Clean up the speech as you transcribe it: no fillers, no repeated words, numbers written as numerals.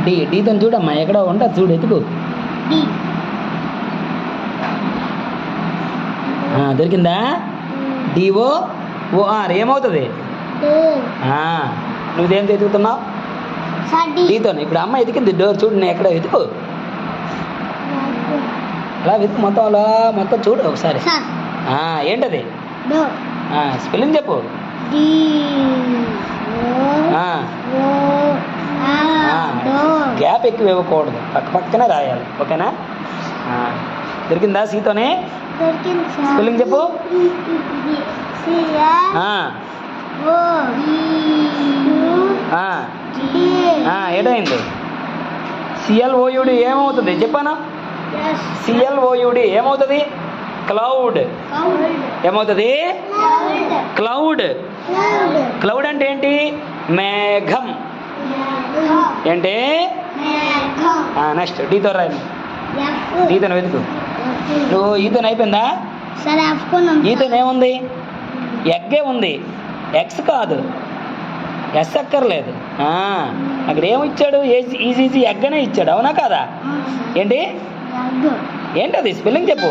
డీతో చూడమ్మా, ఎక్కడో ఉంటుంది చూడు, ఎత్తుకు. దొరికిందా? DOOR ఏమవుతుంది? నువ్వు దేంతో ఎదుగుతున్నావు? డీతో. ఇప్పుడు అమ్మ ఎతికింది డోర్, చూడు నేను ఎక్కడ వెతుకు. అలా వెతుకు మొత్తం, అలా మొత్తం చూడు ఒకసారి. ఏంటది? స్పెల్లింగ్ చెప్పు. గ్యాప్ ఎక్కువ ఇవ్వకూడదు, పక్క పక్కనే రాయాలి, ఓకేనా? దొరికిందా సీతోనే? స్పెల్లింగ్ చెప్పు. ఏటైంది? CLOUD ఏమవుతుంది చెప్పానా? CLOUD ఏమవుతుంది? క్లౌడ్. ఏమవుతుంది? క్లౌడ్. క్లౌడ్ అంటే ఏంటి? మేఘం. ఏంటి? నెక్స్ట్ డీతో రాయి. ఈతను వెతుకు. నువ్వు ఈతను అయిపోయిందా? ఈతను ఏముంది? ఎగ్గే ఉంది, ఎక్స్ కాదు, ఎస్ అక్కర్లేదు. అక్కడ ఏమిచ్చాడు? ఈజీ ఎగ్ అనే ఇచ్చాడు, అవునా కాదా? ఏంటి? ఏంటది? స్పెల్లింగ్ చెప్పు.